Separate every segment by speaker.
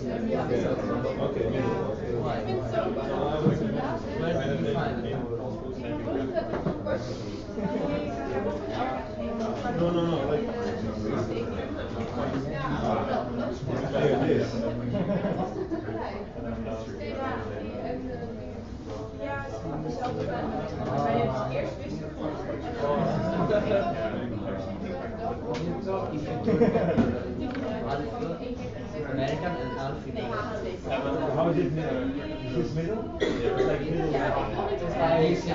Speaker 1: No, no, no. Like,
Speaker 2: American and Alfie.
Speaker 1: how is it his middle? Like middle.
Speaker 2: I used to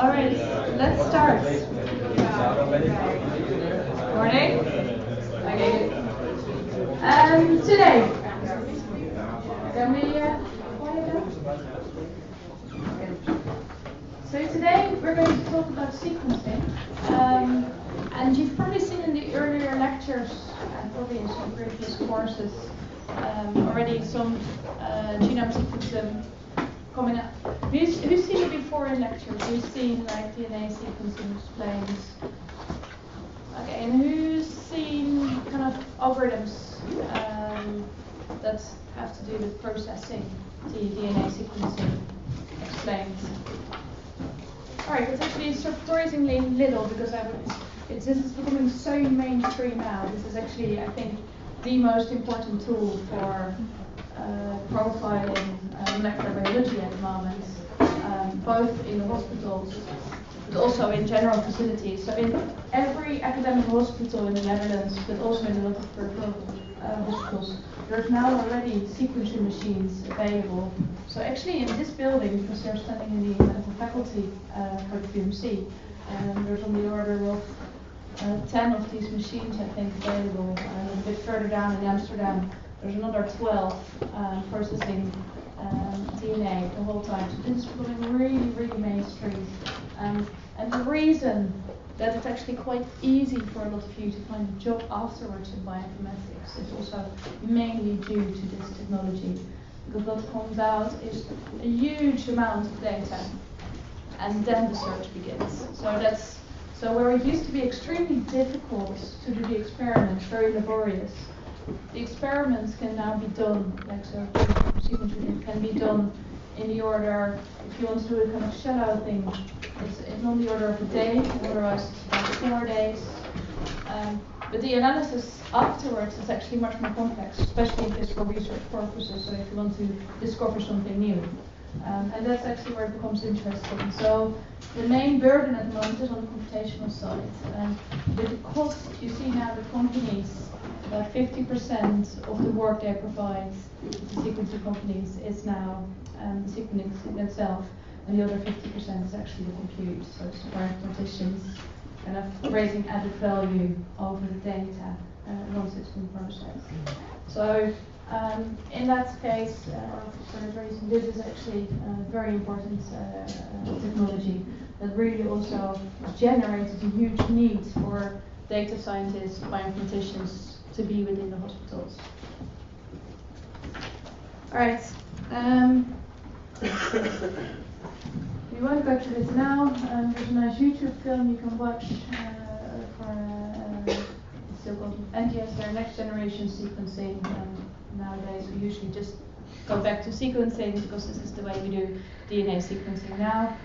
Speaker 3: All right, let's start. Morning. Okay. Today, can we quiet down? So today we're going to talk about sequencing, and you've probably seen in the earlier lectures and probably in some previous courses already some genome sequencing coming up. Who's seen it before in lectures? Who's seen like DNA sequencing explains? Okay, and who's seen kind of algorithms that have to do with processing the DNA sequencing explained? Alright, it's actually surprisingly little because this is becoming so mainstream now. This is actually, I think, the most important tool for profiling molecular biology at the moment, both in the hospitals but also in general facilities. So in every academic hospital in the Netherlands, but also in a lot of peripheral hospitals, there's now already sequencing machines available. So actually in this building, because they're standing in the medical faculty for the PMC, there's on the order of 10 of these machines, I think, available. A bit further down in Amsterdam, there's another 12 processing DNA the whole time. So this is becoming really, really mainstream. And the reason that it's actually quite easy for a lot of you to find a job afterwards in bioinformatics is also mainly due to this technology. Because what comes out is a huge amount of data, and then the search begins. So where it used to be extremely difficult to do the experiments, very laborious, the experiments can now be done, like so sequencing can be done in the order, if you want to do a kind of shell-out thing, it's on the order of a day, otherwise it's about 4 days. But the analysis afterwards is actually much more complex, especially if it's for research purposes, so if you want to discover something new. And that's actually where it becomes interesting. So the main burden at the moment is on the computational side. With the cost, you see now the companies, about 50% of the work they provide to sequencing companies is now the sequencing itself, and the other 50% is actually the compute. So it's the mathematicians kind of raising added value over the data once it's been processed. So in that case, for that reason, this is actually a very important technology that really also generated a huge need for data scientists, bioinformaticians to be within the hospitals. All right. We won't go through this now. There's a nice YouTube film you can watch it's still called NGS, their next generation sequencing. Nowadays we usually just go back to sequencing because this is the way we do DNA sequencing now.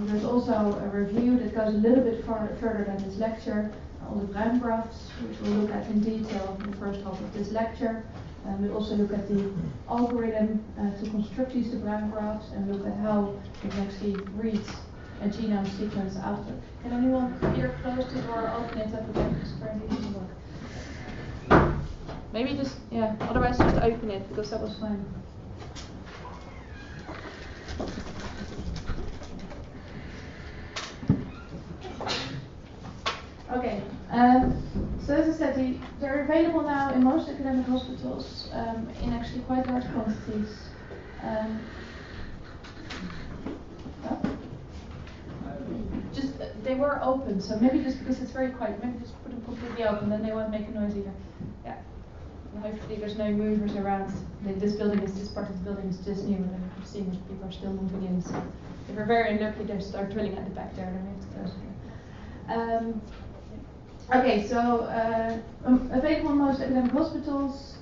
Speaker 3: There's also a review that goes a little bit further than this lecture on the Bruin graphs, which we'll look at in detail in the first half of this lecture. We'll also look at the algorithm to construct these Bruin graphs and look at how you can actually read a genome sequence after. Can anyone here close the door, open it up again, because apparently it doesn't work. Maybe just, yeah, otherwise just open it, because that was fine. Okay, so as I said, they're available now in most academic hospitals in actually quite large quantities. They were open, so maybe just because it's very quiet, maybe just put them completely open, then they won't make a noise either. Yeah. And hopefully there's no movers around. This part of the building is just new, and I'm seeing that people are still moving in. So if we're very unlucky, they start drilling at the back there, then we have to close it. Okay, so available in most academic hospitals.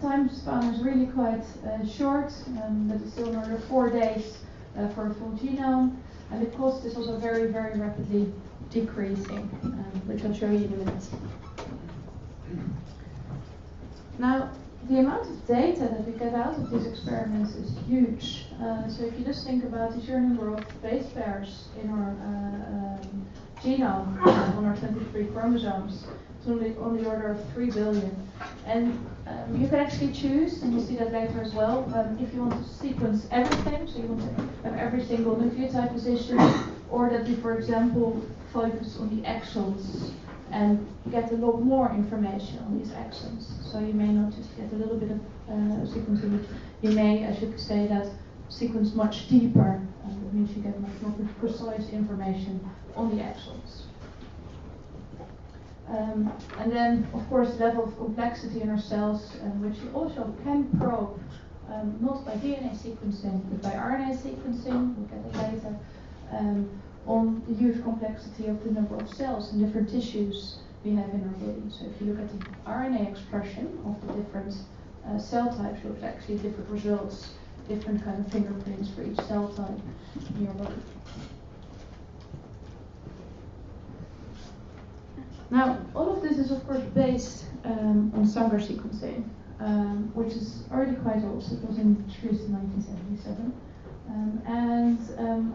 Speaker 3: Time span is really quite short, but it's still another 4 days for a full genome. And the cost is also very, very rapidly decreasing, which I'll show you in a minute. Now, the amount of data that we get out of these experiments is huge. So if you just think about the sheer number of base pairs in our genome, on our 23 chromosomes, it's on the order of 3 billion. And you can actually choose, and you'll see that later as well, if you want to sequence everything, so you want to have every single nucleotide position, or that we, for example, focus on the exons and get a lot more information on these exons. So you may not just get a little bit of sequencing, you may, as you could say, that sequence much deeper, and that means you get much more precise information on the exons. And then, of course, the level of complexity in our cells, which you also can probe, not by DNA sequencing, but by RNA sequencing, we'll get it later, on the huge complexity of the number of cells and different tissues we have in our body. So if you look at the RNA expression of the different cell types, you'll get actually different results, different kind of fingerprints for each cell type in your body. Now, all of this is of course based on Sanger sequencing, which is already quite old. It was introduced in 1977.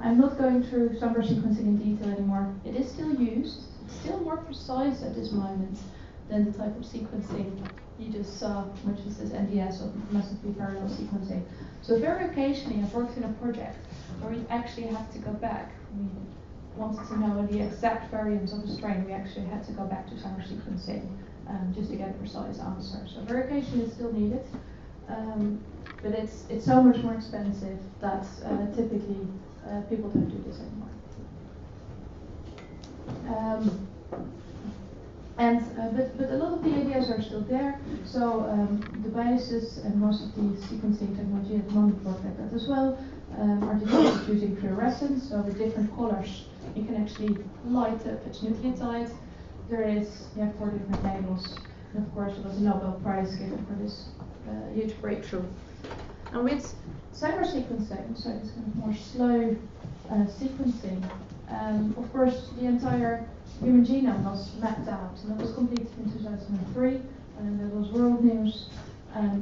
Speaker 3: I'm not going through Sanger sequencing in detail anymore. It is still used. It's still more precise at this moment than the type of sequencing you just saw, which is this NGS or massively parallel sequencing. So very occasionally I've worked in a project where we actually have to go back. We wanted to know the exact variants of a strain. We actually had to go back to Sanger sequencing just to get a precise answer. So very occasionally it's still needed. but it's so much more expensive that typically people don't do this anymore. But a lot of the ideas are still there. So the biases and most of the sequencing technology at the moment work like that as well. Are detected using fluorescence, so with different colors you can actually light up its nucleotide. There is 4 different labels, and of course there was a Nobel Prize given for this huge breakthrough. And with Sanger sequencing, so it's kind of more slow sequencing, of course the entire human genome was mapped out, and that was completed in 2003, and that was world news.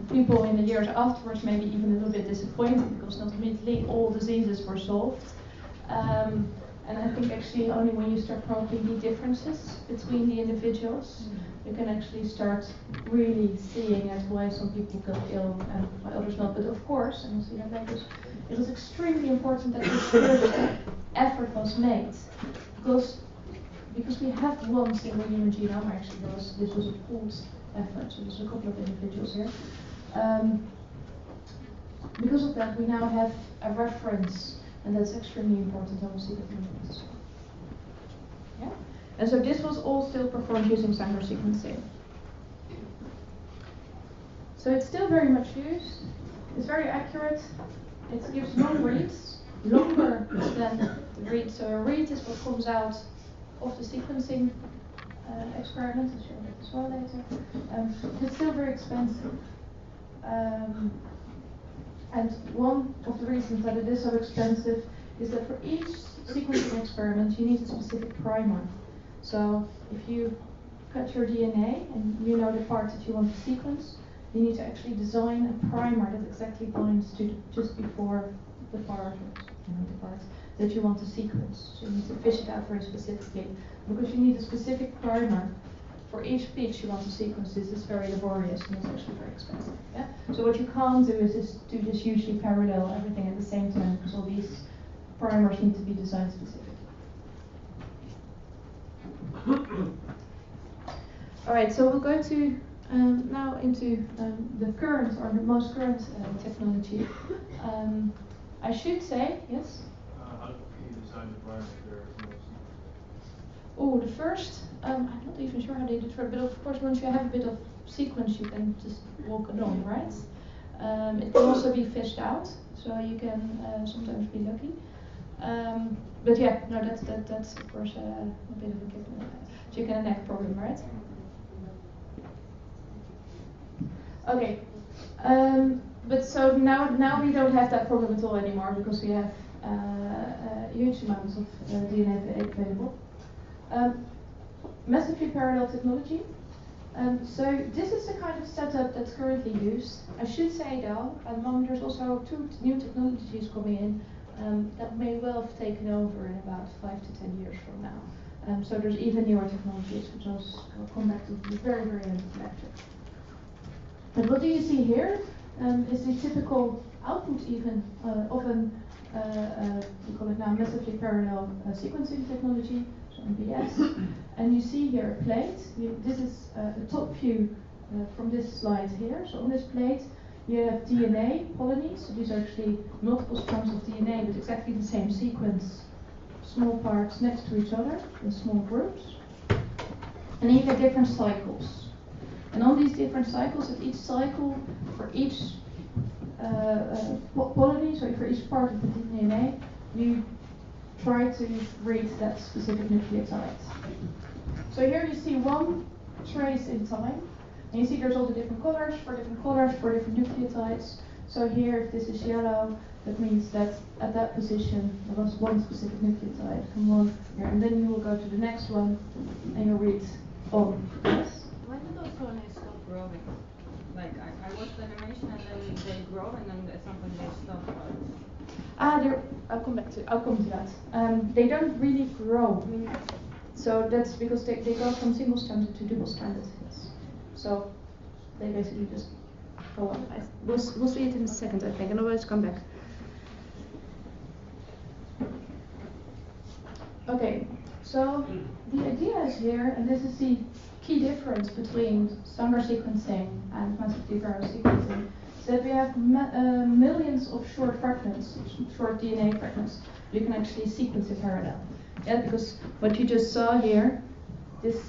Speaker 3: People in the years afterwards maybe even a little bit disappointed because not immediately all diseases were solved. And I think actually only when you start probing the differences between the individuals, you can actually start really seeing as why some people get ill and why others not. But of course, and we'll see that later, it was extremely important that this first effort was made because we have one single human genome. Actually, this was a pooled effort, so there's a couple of individuals here. Because of that, we now have a reference, and that's extremely important. I will see that in a minute. Yeah? And so this was all still performed using Sanger sequencing. So it's still very much used. It's very accurate. It gives long reads, longer than the read. So a read is what comes out of the sequencing experiment. I'll show that as well later. It's still very expensive. And one of the reasons that it is so expensive is that for each sequencing experiment you need a specific primer. So if you cut your DNA and you know the part that you want to sequence, you need to actually design a primer that exactly binds to just before the part, the part that you want to sequence. So you need to fish it out very specifically, because you need a specific primer for each pitch you want to sequence. This is very laborious and it's actually very expensive. Yeah? So what you can't do is just do this hugely parallel everything at the same time, because all these primers need to be designed specifically. Alright, so we'll go to now into the current or the most current technology. I should say, yes?
Speaker 1: How do you design the primer if there is no sequence?
Speaker 3: Oh, the first, I'm not even sure how they did it, but of course once you have a bit of sequence you can just walk along, right? It can also be fished out, so you can sometimes be lucky. But yeah, no, that's of course a bit of a chicken and egg problem, right? Okay, but so now we don't have that problem at all anymore, because we have huge amounts of DNA available. Massively parallel technology. So this is the kind of setup that's currently used. I should say though, at the moment there's also 2 new technologies coming in that may well have taken over in about 5 to 10 years from now. So there's even newer technologies, which I'll come back to at the very, very end of the lecture. But what do you see here is the typical output even of an, we call it now massively parallel sequencing technology, so MPS. And you see here a plate. This is a top view from this slide here. So on this plate you have DNA polonies. So these are actually multiple strands of DNA with exactly the same sequence, small parts next to each other in small groups. And then you get different cycles. And on these different cycles, at each cycle, for each polony, so for each part of the DNA, you try to read that specific nucleotide. So here you see one trace in time, and you see there's all the different colors, for different nucleotides. So here, if this is yellow, that means that at that position there was one specific nucleotide from one here, and then you will go to the next one, and you'll read all. Yes?
Speaker 4: When do those colonies stop growing? Like, I watched the animation and then they grow and then at some point they stop.
Speaker 3: I'll come to that. They don't really grow. So that's because they go from single stranded to double stranded. So they basically just go on. We'll see it in a second, I think, and I'll always come back. Okay, so the idea is here, and this is the key difference between Sanger sequencing and massively parallel sequencing. is that we have millions of short fragments, short DNA fragments. You can actually sequence in parallel. Yeah, because what you just saw here, this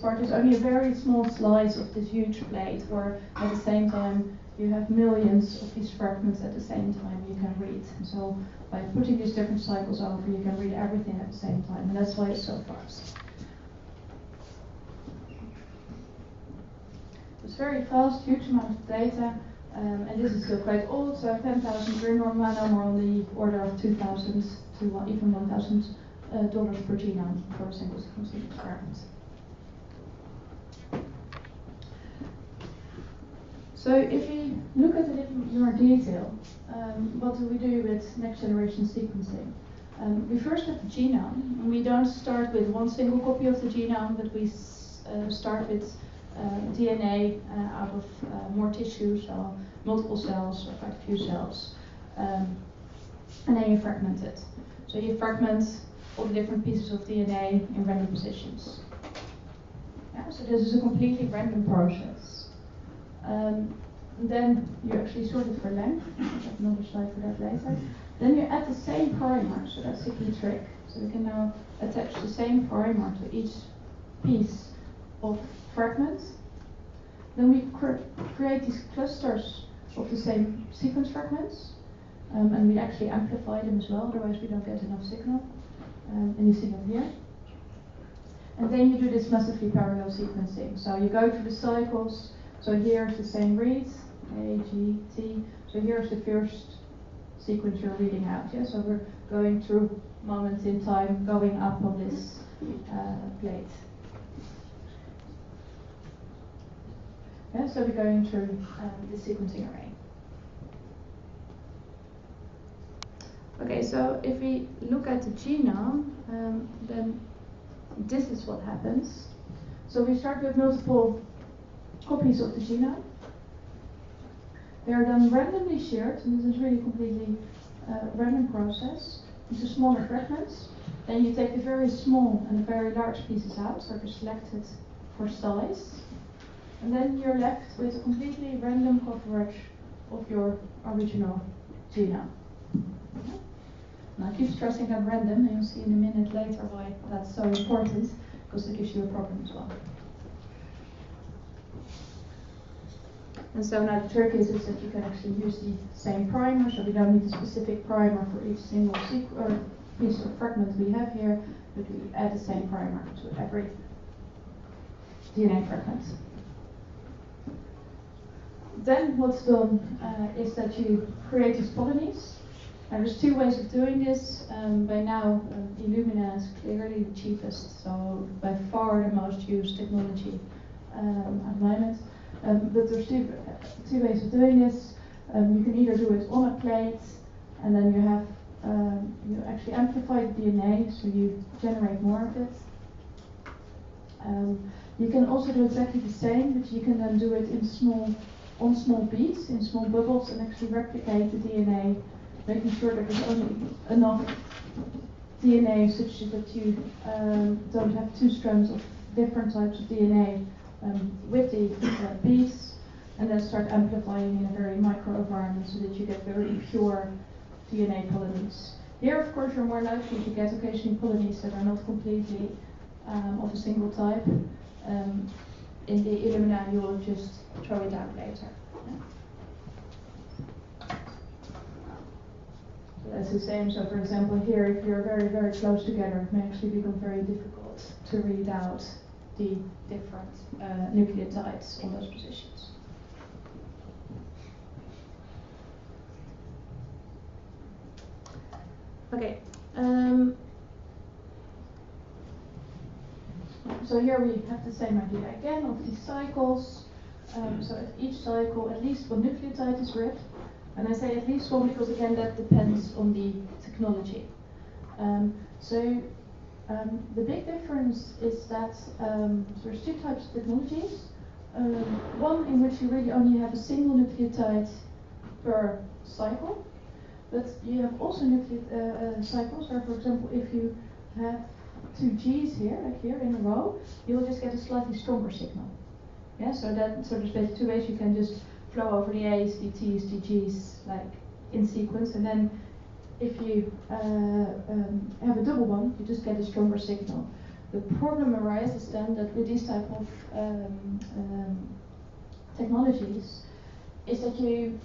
Speaker 3: part is only a very small slice of this huge plate, where at the same time you have millions of these fragments at the same time you can read. And so by putting these different cycles over, you can read everything at the same time, and that's why it's so fast. It's very fast, huge amount of data, and this is still quite old, so 10,000, we're now more on the order of 2,000 to even $1,000 per genome for a single sequencing experiment. So if we look at it in more detail, what do we do with next generation sequencing? We first have the genome, and we don't start with one single copy of the genome, but we start with DNA out of more tissue, so multiple cells or quite a few cells, and then you fragment it. So you fragment all the different pieces of DNA in random positions. Yeah, so this is a completely random process. Then you actually sort it for length. I have another slide for that later. Then you add the same primer, so that's the key trick. So we can now attach the same primer to each piece of fragment. Then we create these clusters of the same sequence fragments, and we actually amplify them as well, otherwise we don't get enough signal. And you see that here. And then you do this massively parallel sequencing. So you go through the cycles. So here's the same reads, A, G, T. So here's the first sequence you're reading out. Yeah? So we're going through moments in time, going up on this plate. Yeah, so we're going through the sequencing array. Okay, so if we look at the genome, then this is what happens. So we start with multiple copies of the genome. They are then randomly shared, and this is really completely random process, into smaller fragments. Then you take the very small and the very large pieces out, so they're selected for size. And then you're left with a completely random coverage of your original genome. And I keep stressing on random, and you'll see in a minute later why that's so important, because it gives you a problem as well. And so now the trick is that you can actually use the same primer, so we don't need a specific primer for each single piece of fragment we have here, but we add the same primer to every DNA fragment. Then what's done is that you create these colonies. And there's two ways of doing this. By now, Illumina is clearly the cheapest, so by far the most used technology at the moment. But there's two ways of doing this. You can either do it on a plate, and then you have you actually amplify the DNA, so you generate more of it. You can also do exactly the same, but you can then do it in small beads, in small bubbles, and actually replicate the DNA, making sure that there's only enough DNA such that you don't have two strands of different types of DNA with the beads, and then start amplifying in a very micro environment so that you get very pure DNA colonies. Here, of course, you're more likely to get occasionally colonies that are not completely of a single type. In the Illumina, you will just throw it out later. Yeah. So that's the same. So, for example, here, if you're very, very close together, it may actually become very difficult to read out the different nucleotides on those positions. Okay. So here we have the same idea again of these cycles. So at each cycle, at least one nucleotide is read. And I say at least one because, again, that depends on the technology. The big difference is that there's two types of technologies. One in which you really only have a single nucleotide per cycle. But you have also cycles where, for example, if you have two G's here, like here in a row, you'll just get a slightly stronger signal. Yeah, so there's basically two ways you can just flow over the A's, the T's, the G's, like in sequence, and then if you have a double bond, you just get a stronger signal. The problem arises then that with these type of technologies is that you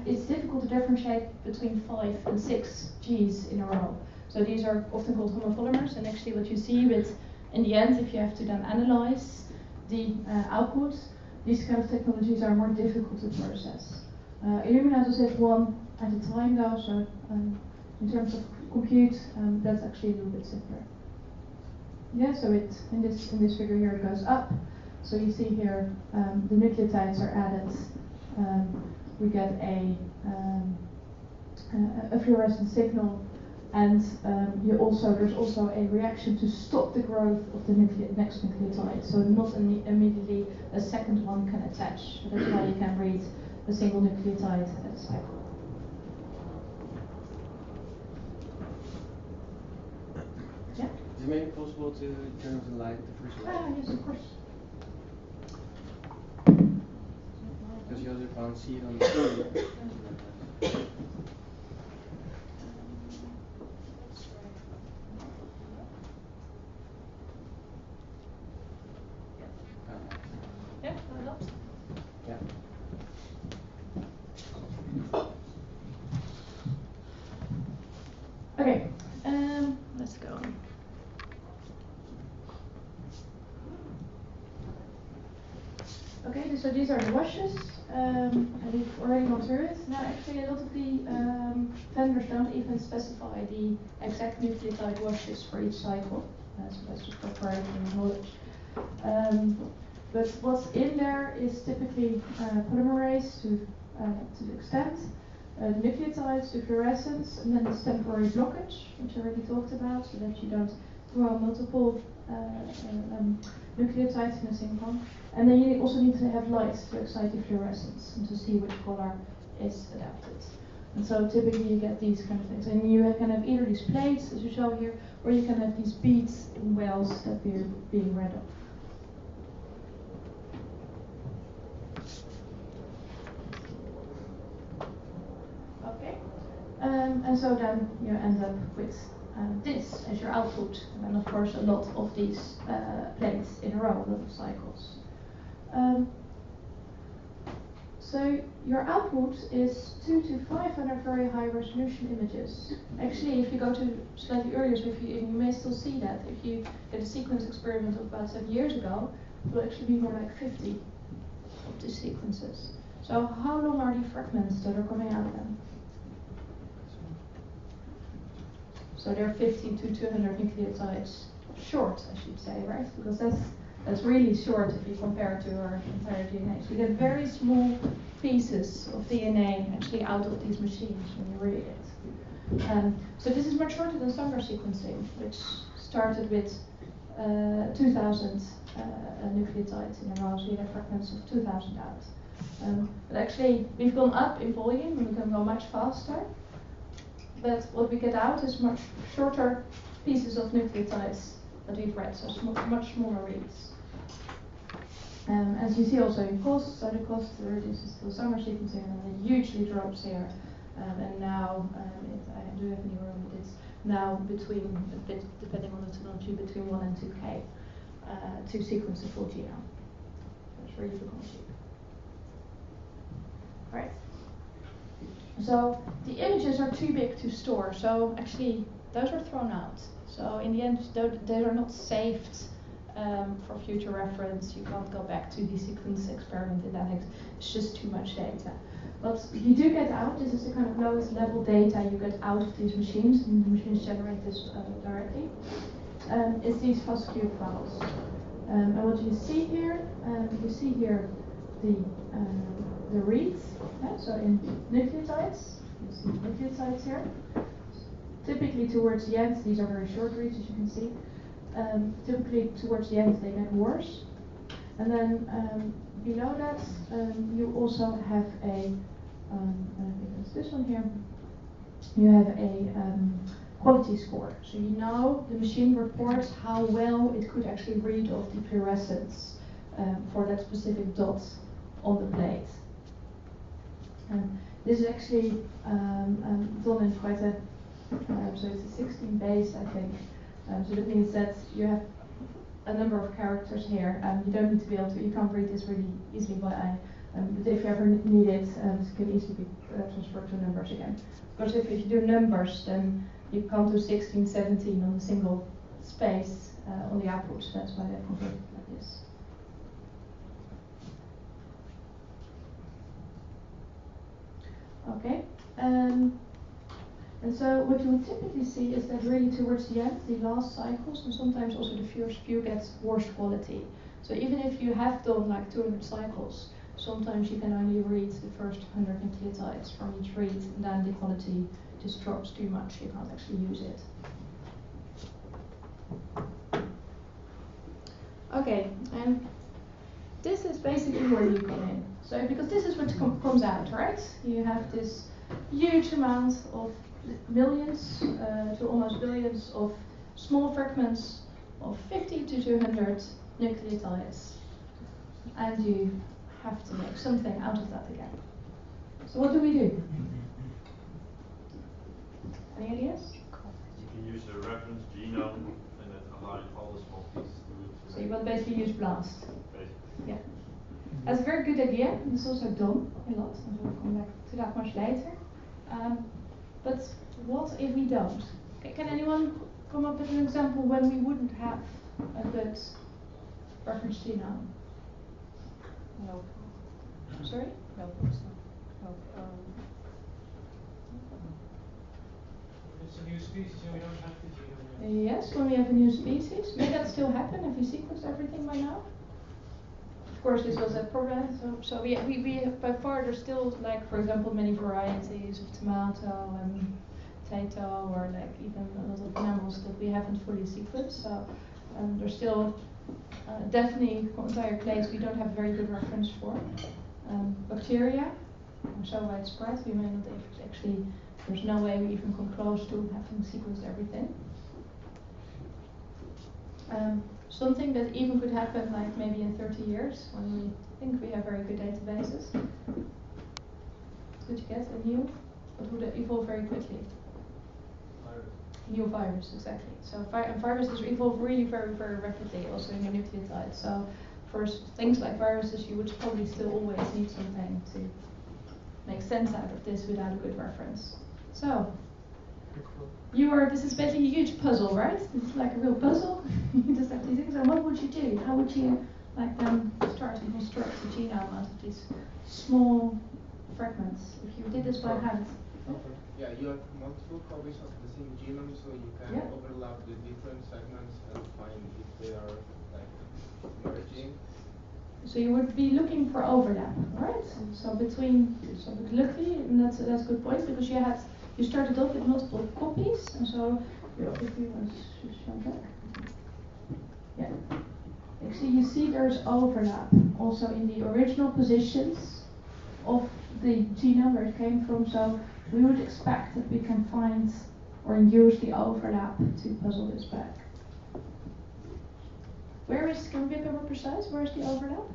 Speaker 3: it's difficult to differentiate between 5 and 6 G's in a row. So these are often called homopolymers, and actually what you see with, in the end, if you have to then analyze the output, these kind of technologies are more difficult to process. Illuminator says one at a time though, so in terms of compute, that's actually a little bit simpler. Yeah, so it in this figure here it goes up. So you see here the nucleotides are added. We get a fluorescent signal, and there's also a reaction to stop the growth of the next nucleotide. So not immediately a second one can attach. So that's why you can read a single nucleotide at a cycle. Yeah?
Speaker 5: Is it maybe possible to turn off the light the first one?
Speaker 3: Yes, of course.
Speaker 5: Because you also can't see it on the screen.
Speaker 3: Yeah, that helps.
Speaker 5: Yeah.
Speaker 3: Okay, let's go. Okay, so these are the washes, and we've already gone through it. Now, actually, a lot of the vendors don't even specify the exact nucleotide washes for each cycle, so that's just proprietary knowledge. But what's in there is typically polymerase to the extent, nucleotides, the fluorescence, and then this temporary blockage, which I already talked about, so that you don't grow multiple nucleotides in a single one. And then you also need to have light to excite the fluorescence and to see which color is adapted. And so typically you get these kind of things. And you can have either these plates, as you show here, or you can have these beads and wells that are being read off. Okay, and so then you end up with this as your output, and then of course a lot of these plates in a row, a lot of cycles. So your output is 2 to 500 very high resolution images. Actually, if you go to slightly earlier, so if you may still see that, if you did a sequence experiment of about 7 years ago, it will actually be more like 50 of these sequences. So how long are the fragments that are coming out then? So they're 50 to 200 nucleotides short, I should say, right? Because that's really short if you compare it to our entire DNA. So you get very small pieces of DNA actually out of these machines when you read it. So this is much shorter than Sanger sequencing, which started with 2,000 nucleotides in a row, so you get fragments of 2,000 out. But actually, we've gone up in volume and we can go much faster. But what we get out is much shorter pieces of nucleotides that we've read, so much smaller reads. As you see also in costs, so the cost reduces to Sanger sequencing and it hugely drops here. And now, I do have any room, but it's now between, a bit depending on the technology, between 1 and 2K to sequence a full genome. It's really become cheap. Right. So the images are too big to store, so actually those are thrown out. So in the end, they are not saved for future reference. You can't go back to the sequence experiment in that. It's just too much data. What you do get out, this is the kind of lowest level data you get out of these machines, and the machines generate this directly, is these FastQ files. And what you see here the reads, so in nucleotides, you see nucleotides here. Typically towards the end, these are very short reads as you can see. Typically towards the end they get worse. And then below that you also have I think it's this one here, you have a quality score. So you know the machine reports how well it could actually read off the fluorescence for that specific dot on the plate. This is actually done in quite a, so it's a 16 base, I think. So that means that you have a number of characters here, and you don't need to be able to, you can't read this really easily by eye. But if you ever need it, this can easily be transferred to numbers again. Because if you do numbers, then you can't do 16, 17 on a single space on the output. That's why they're converted like this. Okay. And so what you would typically see is that really towards the end, the last cycles, and sometimes also the first few gets worse quality. So even if you have done like 200 cycles, sometimes you can only read the first 100 nucleotides from each read, and then the quality just drops too much. You can't actually use it. Okay, and this is basically where you come in. So because this is what comes out, right? You have this huge amount of millions to almost billions of small fragments of 50 to 200 nucleotides, and you have to make something out of that again. So what do we do? Any ideas?
Speaker 6: You can use a reference genome and then allow all the small pieces to
Speaker 3: So you will basically use BLAST.
Speaker 6: basically.
Speaker 3: Yeah. That's a very good idea, and it's also done a lot, and we'll come back to that much later. But what if we don't? Can anyone come up with an example when we wouldn't have a good reference genome?
Speaker 7: No.
Speaker 3: Sorry?
Speaker 7: No.
Speaker 1: It's a new species and we don't have the genome yet.
Speaker 3: Yes, when we have a new species. May that still happen if we sequenced everything by now? Of course, this was a problem. So we by far there's still, like, for example, many varieties of tomato and potato, or like even a lot of mammals that we haven't fully sequenced. So there's still definitely entire clades we don't have very good reference for. Bacteria are so widespread, we may not actually, there's no way we even come close to having sequenced everything. Something that even could happen like maybe in 30 years when we think we have very good databases. Could you get a new, what would evolve very quickly?
Speaker 1: Virus.
Speaker 3: New virus, exactly. So viruses evolve really very, very rapidly, also in your nucleotides. So for things like viruses, you would probably still always need something to make sense out of this without a good reference. So this is basically a huge puzzle, right? It's like a real puzzle. You just have these things. And what would you do? How would you start to construct a genome out of these small fragments if you did this by hand?
Speaker 5: Yeah, you have multiple copies of the same genome, so you can overlap the different segments and find if they are like merging.
Speaker 3: So you would be looking for overlap, right? So luckily, and that's a good point, because you started off with multiple copies, and so your copy was shown back. Yeah. Actually, you see there's overlap also in the original positions of the genome where it came from. So we would expect that we can find or use the overlap to puzzle this back. Can we be a bit more precise? Where is the overlap?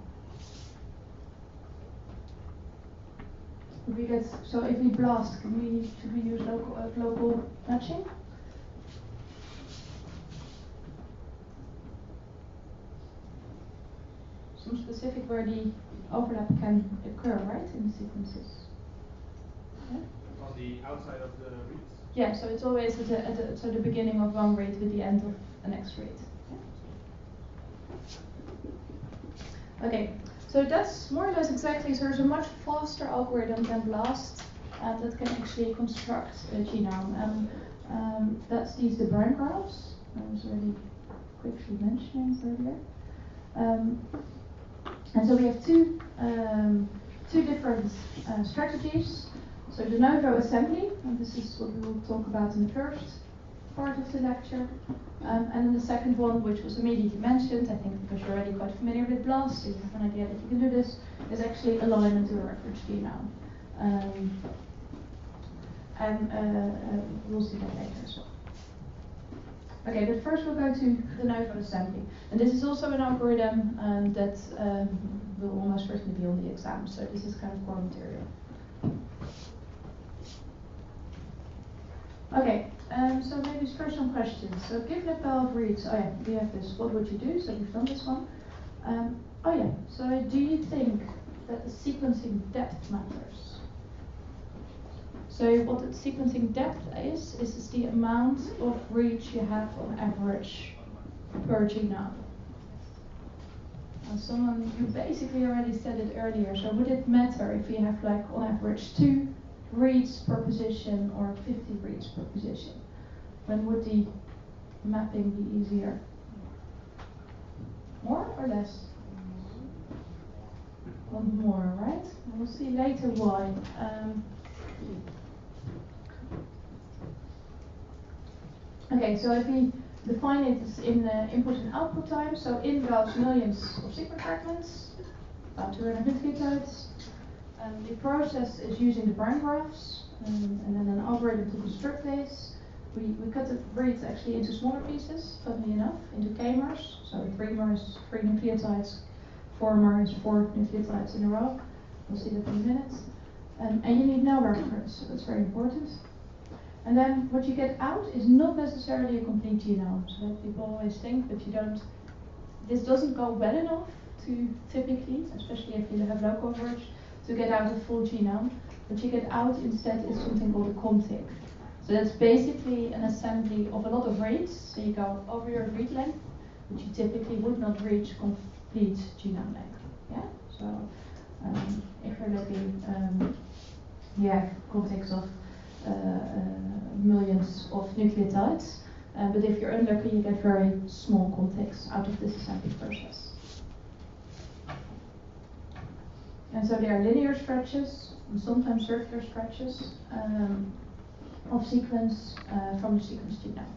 Speaker 3: So if we blast, should we use local matching? Some specific where the overlap can occur, right, in the sequences? Yeah?
Speaker 1: On the outside of the reads?
Speaker 3: Yeah, so it's always at the beginning of one read with the end of the next read. Yeah? Okay, so that's more or less exactly, so there's a much faster algorithm than BLAST that can actually construct a genome. That's the Brand graphs I was already quickly mentioning earlier. And so we have two different strategies. So de novo assembly, and this is what we will talk about in the first part of the lecture. And then the second one, which was immediately mentioned, I think because you're already quite familiar with BLAST, so you have an idea that you can do this, is actually alignment to a reference genome. We'll see that later as well. Okay, but first we'll go to de novo assembly. And this is also an algorithm that will almost certainly be on the exam. So this is kind of core material. Okay, so maybe first some questions. So given a pair of reads, oh yeah, we have this, what would you do? So we've done this one. Oh yeah, so do you think that the sequencing depth matters? So what the sequencing depth is the amount of reads you have on average per genome. Someone, you basically already said it earlier, so would it matter if you have like on average 2 reads per position or 50 reads per position? When would the mapping be easier? More or less? One more, right? We'll see later why. Okay, so if we define it as in input and output time, so in goes millions of sequence fragments, about 200 nucleotides. The process is using the brand graphs, and then an algorithm to construct this. We cut the reads actually into smaller pieces, funnily enough, into k-mers. So a 3-mer is 3 nucleotides, 4-mer is 4 nucleotides in a row. We'll see that in a minute. And you need no reference, so that's very important. And then what you get out is not necessarily a complete genome. So that people always think, but you don't. This doesn't go well enough to typically, especially if you have low coverage, to get out a full genome. What you get out instead is something called a contig. So that's basically an assembly of a lot of reads. So you go over your read length, which you typically would not reach complete genome length. Yeah. So if you're looking, you have contigs of millions of nucleotides, but if you're unlucky, you get very small contigs out of this assembly process. And so there are linear stretches, and sometimes circular stretches of sequence from the sequence genome.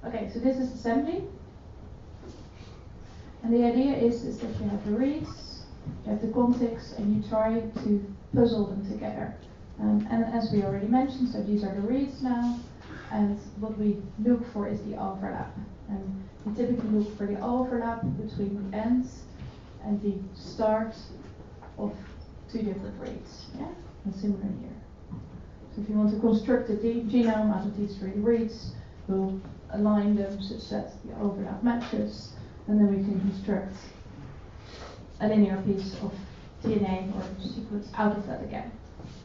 Speaker 3: Okay, so this is assembly. And the idea is that you have the reads, you have the contigs, and you try to puzzle them together. And as we already mentioned, so these are the reads now, and what we look for is the overlap. And we typically look for the overlap between the ends and the start of 2 different reads. Yeah, and similar here. So if you want to construct a genome out of these 3 reads, we'll align them such that the overlap matches, and then we can construct a linear piece of DNA or sequence out of that again.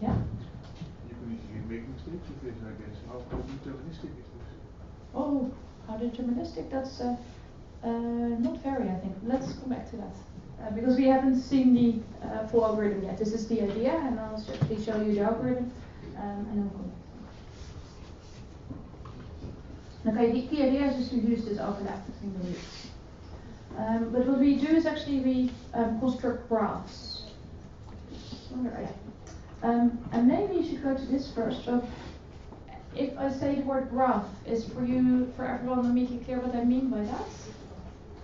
Speaker 3: Yeah?
Speaker 8: You can easily make mistakes with this, I guess. How deterministic is this?
Speaker 3: Oh, how deterministic? That's not very, I think. Let's come back to that. Because we haven't seen the full algorithm yet. This is the idea, and I'll actually show you the algorithm, and then we'll come back. Okay, the key idea is just to use this overlap between the reads. But what we do is actually we construct graphs. And maybe you should go to this first. So if I say the word graph, is for everyone immediately clear what I mean by that?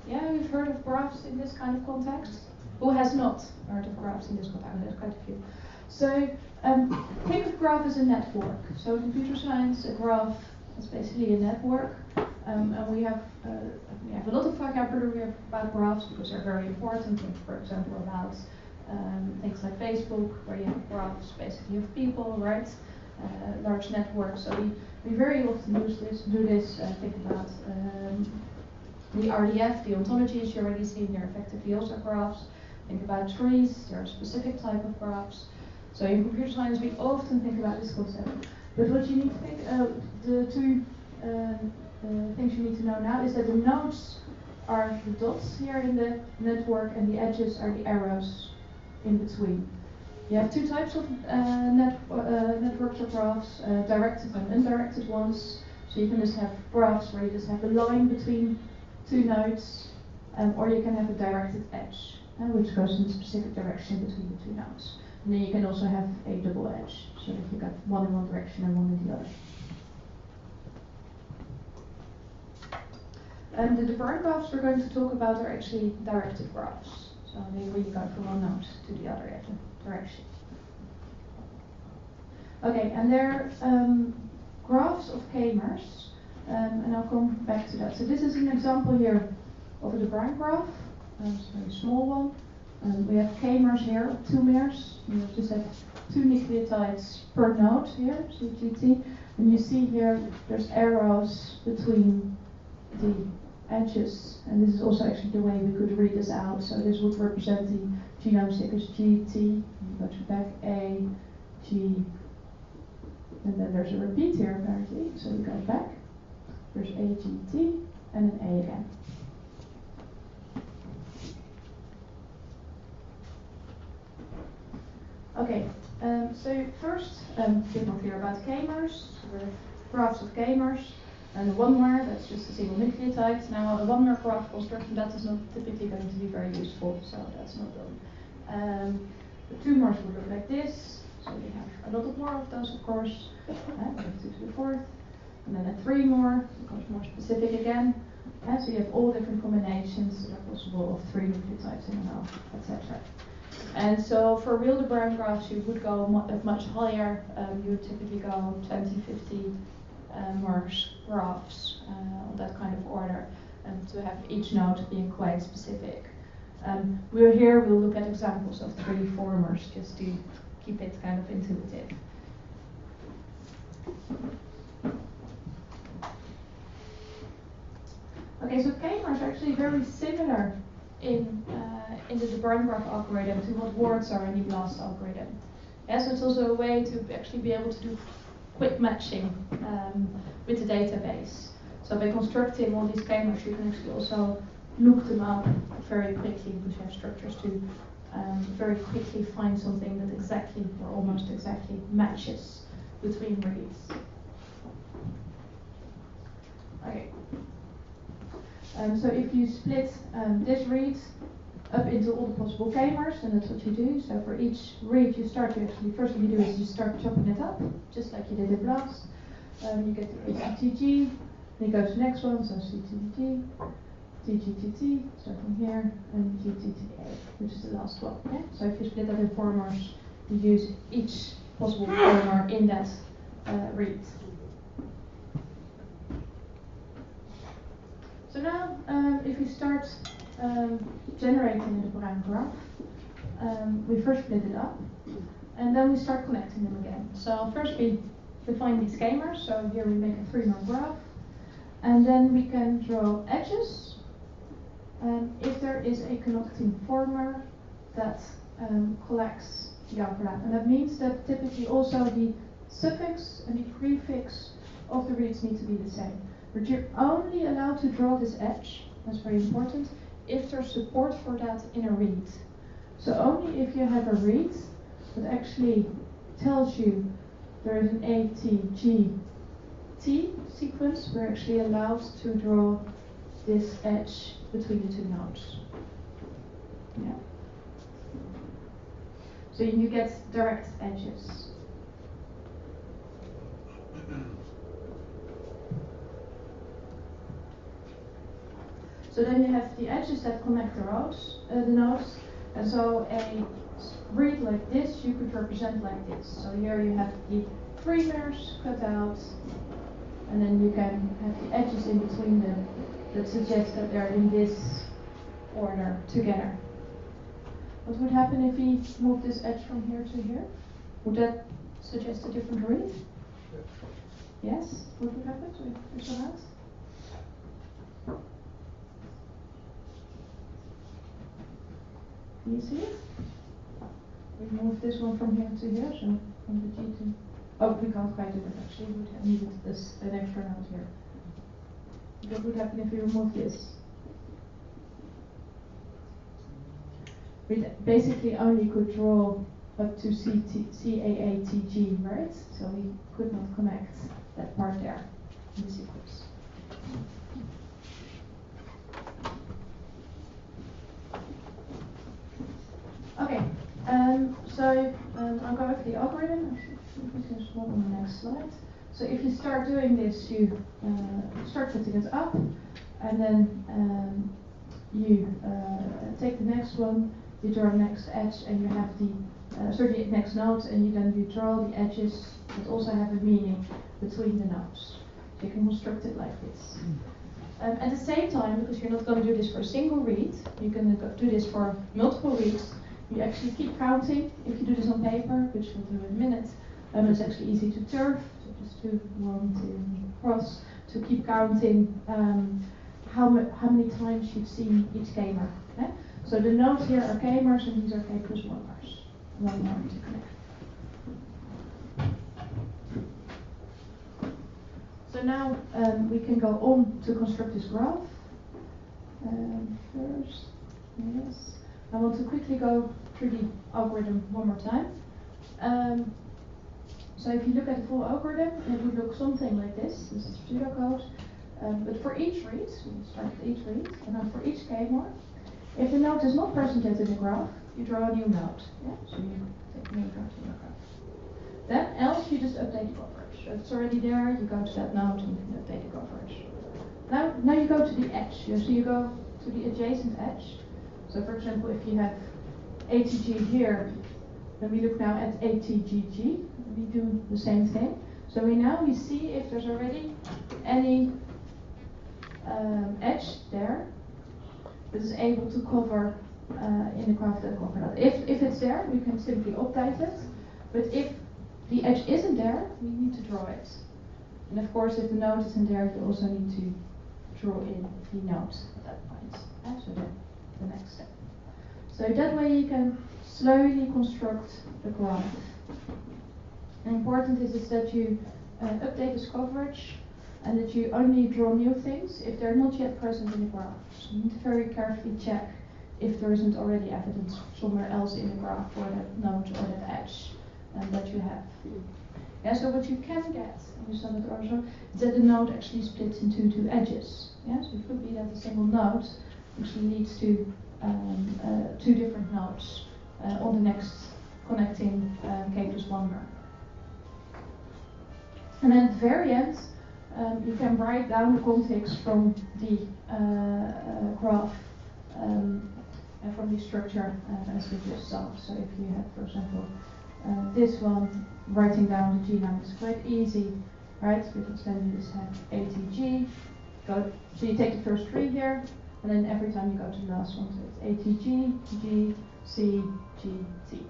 Speaker 3: Yeah, you've heard of graphs in this kind of context? Who has not heard of graphs in this context? There's quite a few. So think of graph as a network. So in computer science, a graph is basically a network. And we have a lot of vocabulary about graphs because they're very important. Think, for example, about things like Facebook, where you have graphs basically of people, right? Large networks. So we very often do this. Think about the RDF, the ontologies you already seen. They're effectively also graphs. Think about trees. There are specific type of graphs. So in computer science, we often think about this concept. But what you need to think, the two things you need to know now is that the nodes are the dots here in the network, and the edges are the arrows in between. You have 2 types of networks or graphs, directed and undirected ones. So you can just have graphs where you just have a line between 2 nodes, or you can have a directed edge, which goes in a specific direction between the 2 nodes. And then you can also have a double edge, so that you got one in one direction and one in the other. The deferred graphs we're going to talk about are actually directed graphs. So they really go from one node to the other direction. Okay, and they're graphs of k-mers. and I'll come back to that. So this is an example here of a de Bruijn graph. It's a very small one. We have k-mers here, 2 mers. You just have 2 nucleotides per node here, CGT. And you see here there's arrows between the edges, and this is also actually the way we could read this out. So this would represent the genome sequence GT. You go to back A, G, and then there's a repeat here apparently. So we go back. There's A, G, T, and an A again. Okay, so first, a bit more clear about k-mers. We're graphs of k-mers. And a 1-mer, that's just a single nucleotide. Now, a 1-mer graph construction, that is not typically going to be very useful, so that's not done. The 2-mers would look like this. So we have a lot more of those, of course. 2 to the 4th. And then a 3-mer, becomes more specific again. So you have all different combinations that are possible of 3 nucleotides in a row, etc. And so for real de Bruijn graphs, you would go much higher. You would typically go 20, 50 mers graphs on that kind of order, to have each node being quite specific. We'll look at examples of 3, 4 mers just to keep it kind of intuitive. Okay, so k-mers are actually very similar in the de Bruijn graph algorithm to what words are in the BLAST algorithm. Yeah, so it's also a way to actually be able to do quick matching with the database. So by constructing all these k-mers, you can actually also look them up very quickly because you have structures to very quickly find something that exactly or almost exactly matches between reads. Okay. So if you split this read up into all the possible k-mers, and that's what you do. So for each read you start, first thing you do is you start chopping it up, just like you did in BLAST. You get the ACTG, then you go to the next one, so CTG, TGTT, starting here, and GTTA, which is the last one. Okay? So if you split that in 4 mers, you use each possible 4-mer in that read. So now, if we start generating the de Bruijn graph, we first split it up, and then we start connecting them again. So first we define these k-mers, so here we make a 3-mer graph, and then we can draw edges. If there is a connecting 4-mer that collects the overlap, and that means that typically also the suffix and the prefix of the reads need to be the same. But you're only allowed to draw this edge, that's very important, if there's support for that in a read. So only if you have a read that actually tells you there is an ATGT sequence, we're actually allowed to draw this edge between the 2 nodes. Yeah. So you get direct edges. So then you have the edges that connect the nodes, and so a read like this you could represent like this. So here you have the 3-mers cut out, and then you can have the edges in between them that suggest that they're in this order together. What would happen if we move this edge from here to here? Would that suggest a different read? Yes? What would happen? So push your hands. Can you see it? We move this one from here to here, so from the G to... Oh, we can't quite do it actually. We would have needed an extra node here. What would happen if we remove this? We basically only could draw up to CAATG, right? So we could not connect that part there in the sequence. Okay, I'll go over the algorithm. There's one on the next slide. So if you start doing this, you start putting it up, and then you take the next one, you draw the next edge, and you have the next node, and then you draw the edges that also have a meaning between the nodes. So you can construct it like this. At the same time, because you're not going to do this for a single read, you're going to do this for multiple reads. You actually keep counting. If you do this on paper, which we'll do in a minute, it's actually easy to turf. So just do 1, 2, cross to keep counting how many times you've seen each k-mer. Okay? So the nodes here are k-mers and these are k plus 1-mers. 1 more to connect. So now we can go on to construct this graph. First, yes. I want to quickly go through the algorithm one more time. So if you look at the full algorithm, it would look something like this. This is pseudocode. But for each read, so we start with each read, and then for each k-mer, if the node is not present yet in the graph, you draw a new node. Yeah? So you take a new node in your graph. Then else you just update the coverage. So it's already there, you go to that node and you can update the coverage. Now you go to the edge. So you go to the adjacent edge. So for example, if you have ATG here, then we look now at ATGG. We do the same thing. So we see if there's already any edge there that is able to cover in the graph that cover that. If it's there, we can simply update it. But if the edge isn't there, we need to draw it. And of course, if the node isn't there, you also need to draw in the node at that point. So the next step. So that way you can slowly construct the graph. And important is that you update this coverage and that you only draw new things if they're not yet present in the graph. So you need to very carefully check if there isn't already evidence somewhere else in the graph for that node or that edge that you have. Yeah, so what you can get, and you saw that also, is that the node actually splits into 2 edges. Yeah, so it could be that a single node actually leads to 2 different nodes on the next connecting k plus 1-mer. And then at the very end, you can write down the context from the graph and from the structure as we just saw. So if you have, for example, this one, writing down the genome is quite easy, right? Because then you just have ATG, so you take the first 3 here, and then every time you go to the last one, so it's ATG, G, C, G, T.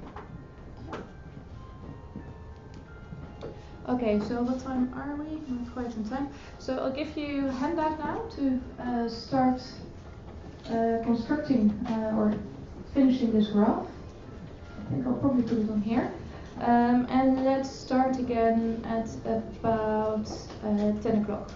Speaker 3: Okay, so what time are we? Not quite on time. So I'll give you a handout now to start constructing or finishing this graph. I think I'll probably put it on here. And let's start again at about 10 o'clock.